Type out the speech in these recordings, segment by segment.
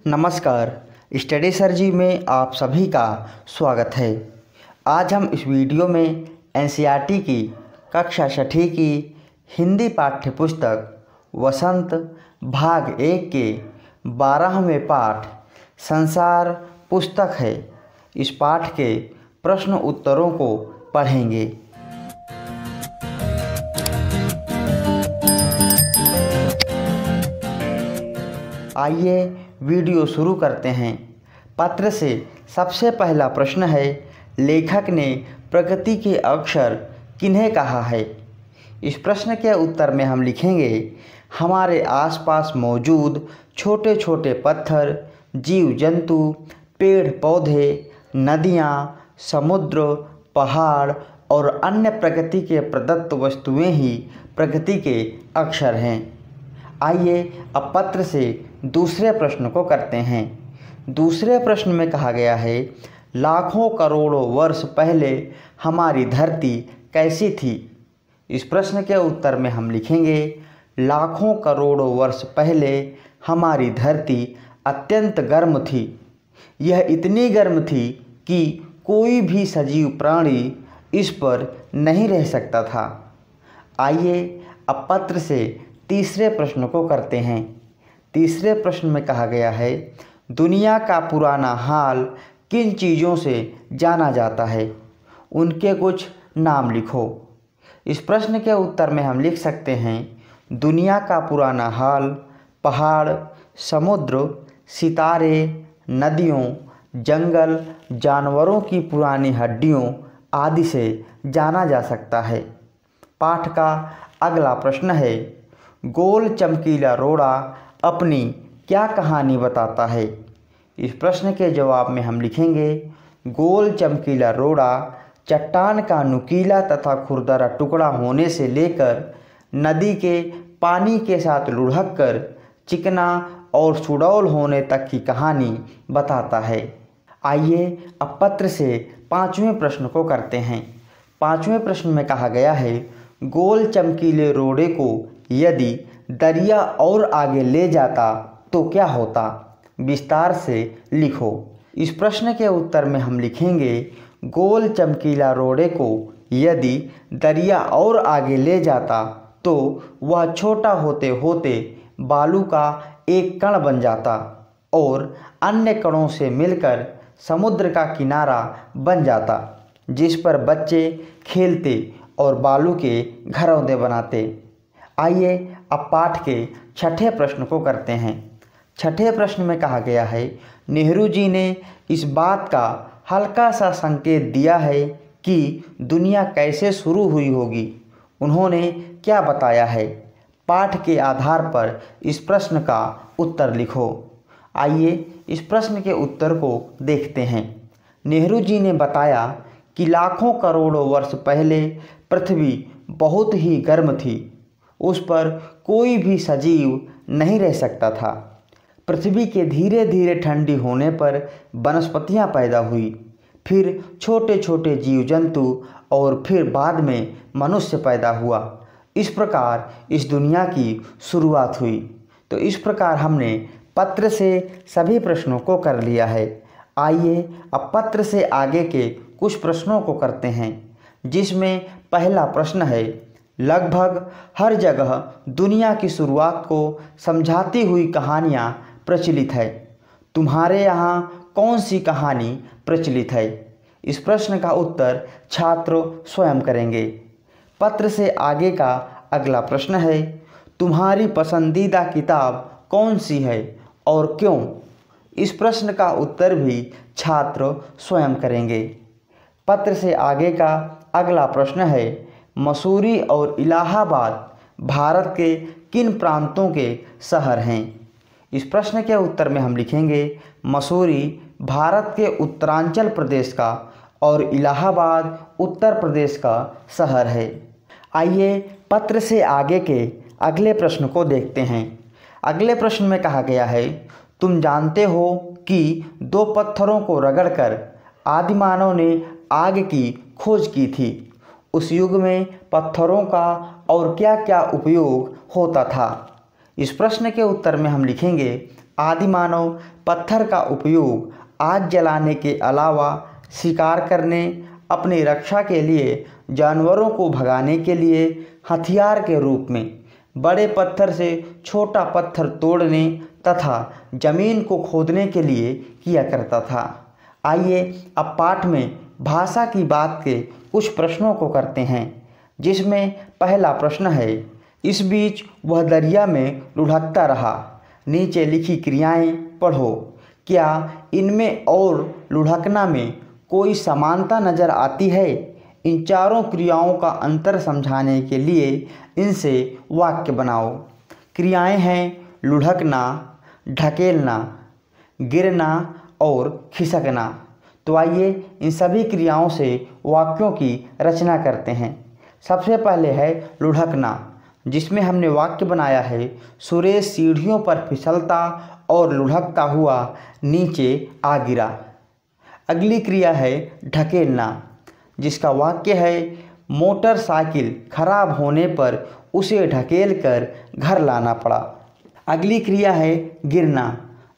नमस्कार। स्टडी सर्जी में आप सभी का स्वागत है। आज हम इस वीडियो में एनसीईआरटी की कक्षा 6ठी की हिंदी पाठ्य पुस्तक वसंत भाग 1 के 12वें पाठ संसार पुस्तक है। इस पाठ के प्रश्न उत्तरों को पढ़ेंगे। आइए वीडियो शुरू करते हैं। पत्र से सबसे पहला प्रश्न है, लेखक ने प्रकृति के अक्षर किन्हें कहा है। इस प्रश्न के उत्तर में हम लिखेंगे, हमारे आसपास मौजूद छोटे छोटे पत्थर, जीव जंतु, पेड़ पौधे, नदियाँ, समुद्र, पहाड़ और अन्य प्रकृति के प्रदत्त वस्तुएं ही प्रकृति के अक्षर हैं। आइए अब पत्र से दूसरे प्रश्न को करते हैं। दूसरे प्रश्न में कहा गया है, लाखों करोड़ों वर्ष पहले हमारी धरती कैसी थी। इस प्रश्न के उत्तर में हम लिखेंगे, लाखों करोड़ों वर्ष पहले हमारी धरती अत्यंत गर्म थी। यह इतनी गर्म थी कि कोई भी सजीव प्राणी इस पर नहीं रह सकता था। आइए अब पत्र से तीसरे प्रश्न को करते हैं। तीसरे प्रश्न में कहा गया है, दुनिया का पुराना हाल किन चीज़ों से जाना जाता है, उनके कुछ नाम लिखो। इस प्रश्न के उत्तर में हम लिख सकते हैं, दुनिया का पुराना हाल पहाड़, समुद्र, सितारे, नदियों, जंगल, जानवरों की पुरानी हड्डियों आदि से जाना जा सकता है। पाठ का अगला प्रश्न है, गोल चमकीला रोड़ा अपनी क्या कहानी बताता है। इस प्रश्न के जवाब में हम लिखेंगे, गोल चमकीला रोड़ा चट्टान का नुकीला तथा खुरदरा टुकड़ा होने से लेकर नदी के पानी के साथ लुढ़क कर चिकना और सुडौल होने तक की कहानी बताता है। आइए अब पत्र से पाँचवें प्रश्न को करते हैं। पाँचवें प्रश्न में कहा गया है, गोल चमकीले रोड़े को यदि दरिया और आगे ले जाता तो क्या होता, विस्तार से लिखो। इस प्रश्न के उत्तर में हम लिखेंगे, गोल चमकीला रोड़े को यदि दरिया और आगे ले जाता तो वह छोटा होते होते बालू का एक कण बन जाता और अन्य कणों से मिलकर समुद्र का किनारा बन जाता, जिस पर बच्चे खेलते और बालू के घरौंदे बनाते। आइए अब पाठ के छठे प्रश्न को करते हैं। छठे प्रश्न में कहा गया है, नेहरू जी ने इस बात का हल्का सा संकेत दिया है कि दुनिया कैसे शुरू हुई होगी। उन्होंने क्या बताया है। पाठ के आधार पर इस प्रश्न का उत्तर लिखो। आइए इस प्रश्न के उत्तर को देखते हैं। नेहरू जी ने बताया कि लाखों करोड़ों वर्ष पहले पृथ्वी बहुत ही गर्म थी। उस पर कोई भी सजीव नहीं रह सकता था। पृथ्वी के धीरे धीरे ठंडी होने पर वनस्पतियां पैदा हुई, फिर छोटे छोटे जीव जंतु और फिर बाद में मनुष्य पैदा हुआ। इस प्रकार इस दुनिया की शुरुआत हुई। तो इस प्रकार हमने पत्र से सभी प्रश्नों को कर लिया है। आइए अब पत्र से आगे के कुछ प्रश्नों को करते हैं, जिसमें पहला प्रश्न है, लगभग हर जगह दुनिया की शुरुआत को समझाती हुई कहानियाँ प्रचलित है। तुम्हारे यहाँ कौन सी कहानी प्रचलित है। इस प्रश्न का उत्तर छात्र स्वयं करेंगे। पत्र से आगे का अगला प्रश्न है, तुम्हारी पसंदीदा किताब कौन सी है और क्यों। इस प्रश्न का उत्तर भी छात्र स्वयं करेंगे। पत्र से आगे का अगला प्रश्न है, मसूरी और इलाहाबाद भारत के किन प्रांतों के शहर हैं। इस प्रश्न के उत्तर में हम लिखेंगे, मसूरी भारत के उत्तरांचल प्रदेश का और इलाहाबाद उत्तर प्रदेश का शहर है। आइए पत्र से आगे के अगले प्रश्न को देखते हैं। अगले प्रश्न में कहा गया है, तुम जानते हो कि दो पत्थरों को रगड़कर आदिमानव ने आग की खोज की थी। उस युग में पत्थरों का और क्या क्या उपयोग होता था। इस प्रश्न के उत्तर में हम लिखेंगे, आदि मानव पत्थर का उपयोग आग जलाने के अलावा शिकार करने, अपनी रक्षा के लिए, जानवरों को भगाने के लिए, हथियार के रूप में, बड़े पत्थर से छोटा पत्थर तोड़ने तथा जमीन को खोदने के लिए किया करता था। आइए अब पाठ में भाषा की बात के कुछ प्रश्नों को करते हैं, जिसमें पहला प्रश्न है, इस बीच वह दरिया में लुढ़कता रहा। नीचे लिखी क्रियाएं पढ़ो। क्या इनमें और लुढ़कना में कोई समानता नज़र आती है? इन चारों क्रियाओं का अंतर समझाने के लिए इनसे वाक्य बनाओ। क्रियाएं हैं लुढ़कना, ढकेलना, गिरना और खिसकना। तो आइए इन सभी क्रियाओं से वाक्यों की रचना करते हैं। सबसे पहले है लुढ़कना, जिसमें हमने वाक्य बनाया है, सुरेश सीढ़ियों पर फिसलता और लुढ़कता हुआ नीचे आ गिरा। अगली क्रिया है ढकेलना, जिसका वाक्य है, मोटरसाइकिल खराब होने पर उसे ढकेल कर घर लाना पड़ा। अगली क्रिया है गिरना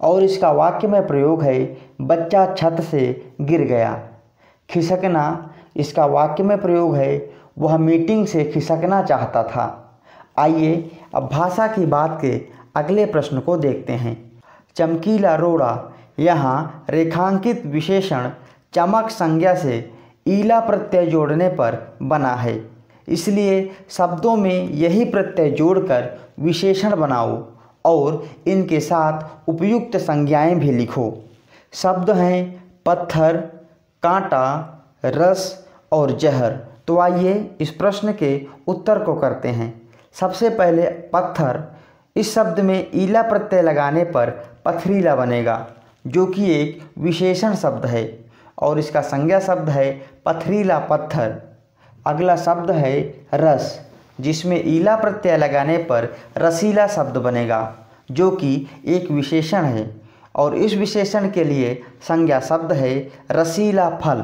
और इसका वाक्य में प्रयोग है, बच्चा छत से गिर गया। खिसकना, इसका वाक्य में प्रयोग है, वह मीटिंग से खिसकना चाहता था। आइए अब भाषा की बात के अगले प्रश्न को देखते हैं। चमकीला रोड़ा, यहाँ रेखांकित विशेषण चमक संज्ञा से ईला प्रत्यय जोड़ने पर बना है, इसलिए शब्दों में यही प्रत्यय जोड़कर विशेषण बनाओ और इनके साथ उपयुक्त संज्ञाएं भी लिखो। शब्द हैं पत्थर, कांटा, रस और जहर। तो आइए इस प्रश्न के उत्तर को करते हैं। सबसे पहले पत्थर, इस शब्द में ईला प्रत्यय लगाने पर पथरीला बनेगा, जो कि एक विशेषण शब्द है और इसका संज्ञा शब्द है पथरीला पत्थर। अगला शब्द है रस, जिसमें ईला प्रत्यय लगाने पर रसीला शब्द बनेगा, जो कि एक विशेषण है और इस विशेषण के लिए संज्ञा शब्द है रसीला फल।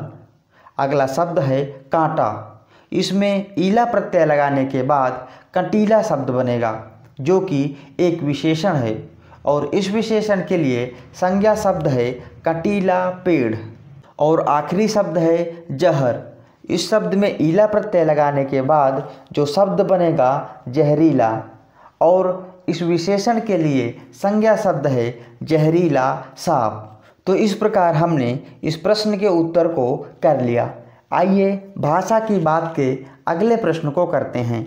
अगला शब्द है कांटा, इसमें ईला प्रत्यय लगाने के बाद कंटीला शब्द बनेगा, जो कि एक विशेषण है और इस विशेषण के लिए संज्ञा शब्द है कंटीला पेड़। और आखिरी शब्द है जहर, इस शब्द में ईला प्रत्यय लगाने के बाद जो शब्द बनेगा जहरीला और इस विशेषण के लिए संज्ञा शब्द है जहरीला सांप। तो इस प्रकार हमने इस प्रश्न के उत्तर को कर लिया। आइए भाषा की बात के अगले प्रश्न को करते हैं।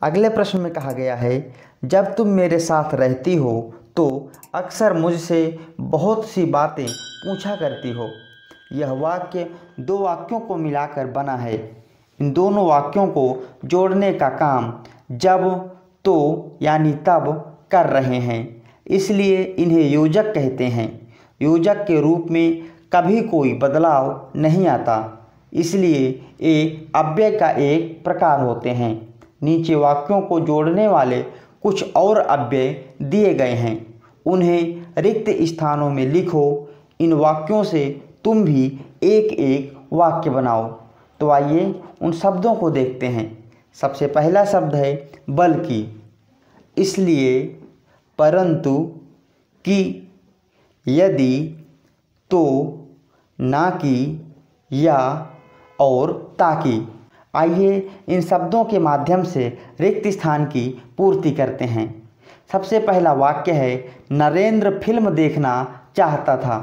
अगले प्रश्न में कहा गया है, जब तुम मेरे साथ रहती हो तो अक्सर मुझसे बहुत सी बातें पूछा करती हो। यह वाक्य दो वाक्यों को मिलाकर बना है। इन दोनों वाक्यों को जोड़ने का काम जब, तो यानी तब कर रहे हैं, इसलिए इन्हें योजक कहते हैं। योजक के रूप में कभी कोई बदलाव नहीं आता, इसलिए ये अव्यय का एक प्रकार होते हैं। नीचे वाक्यों को जोड़ने वाले कुछ और अव्यय दिए गए हैं, उन्हें रिक्त स्थानों में लिखो। इन वाक्यों से तुम भी एक एक वाक्य बनाओ। तो आइए उन शब्दों को देखते हैं। सबसे पहला शब्द है बल्कि, इसलिए, परंतु, कि, यदि, तो, ना कि, या और ताकि। आइए इन शब्दों के माध्यम से रिक्त स्थान की पूर्ति करते हैं। सबसे पहला वाक्य है, नरेंद्र फिल्म देखना चाहता था,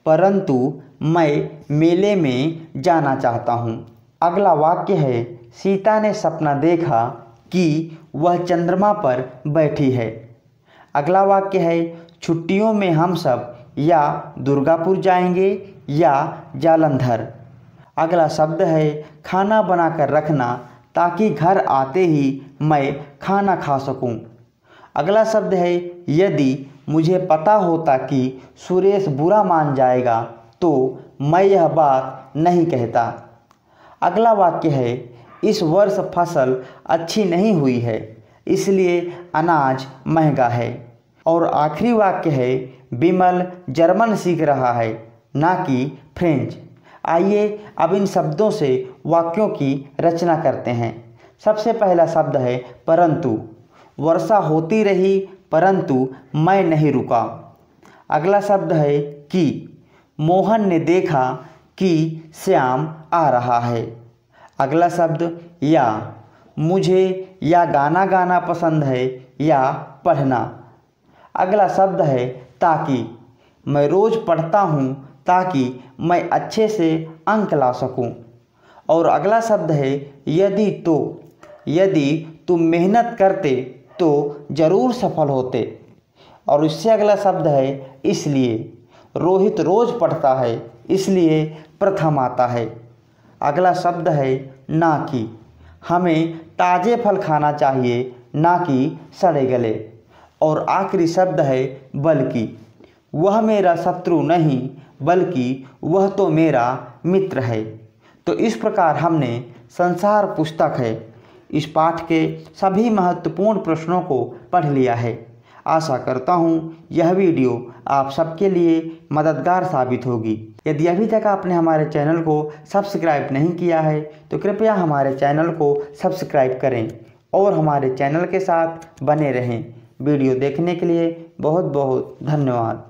परंतु मैं मेले में जाना चाहता हूँ। अगला वाक्य है, सीता ने सपना देखा कि वह चंद्रमा पर बैठी है। अगला वाक्य है, छुट्टियों में हम सब या दुर्गापुर जाएंगे या जालंधर। अगला शब्द है, खाना बनाकर रखना ताकि घर आते ही मैं खाना खा सकूं। अगला शब्द है, यदि मुझे पता होता कि सुरेश बुरा मान जाएगा तो मैं यह बात नहीं कहता। अगला वाक्य है, इस वर्ष फसल अच्छी नहीं हुई है, इसलिए अनाज महंगा है। और आखिरी वाक्य है, विमल जर्मन सीख रहा है, ना कि फ्रेंच। आइए अब इन शब्दों से वाक्यों की रचना करते हैं। सबसे पहला शब्द है परंतु। वर्षा होती रही परंतु मैं नहीं रुका। अगला शब्द है कि। मोहन ने देखा कि श्याम आ रहा है। अगला शब्द या। मुझे या गाना गाना पसंद है या पढ़ना। अगला शब्द है ताकि। मैं रोज़ पढ़ता हूँ ताकि मैं अच्छे से अंक ला सकूँ। और अगला शब्द है यदि तो। यदि तुम मेहनत करते तो ज़रूर सफल होते। और इससे अगला शब्द है इसलिए। रोहित रोज़ पढ़ता है इसलिए प्रथम आता है। अगला शब्द है ना कि। हमें ताज़े फल खाना चाहिए ना कि सड़े गले। और आखिरी शब्द है बल्कि। वह मेरा शत्रु नहीं बल्कि वह तो मेरा मित्र है। तो इस प्रकार हमने संसार पुस्तक है इस पाठ के सभी महत्वपूर्ण प्रश्नों को पढ़ लिया है। आशा करता हूँ यह वीडियो आप सबके लिए मददगार साबित होगी। यदि अभी तक आपने हमारे चैनल को सब्सक्राइब नहीं किया है तो कृपया हमारे चैनल को सब्सक्राइब करें और हमारे चैनल के साथ बने रहें। वीडियो देखने के लिए बहुत बहुत धन्यवाद।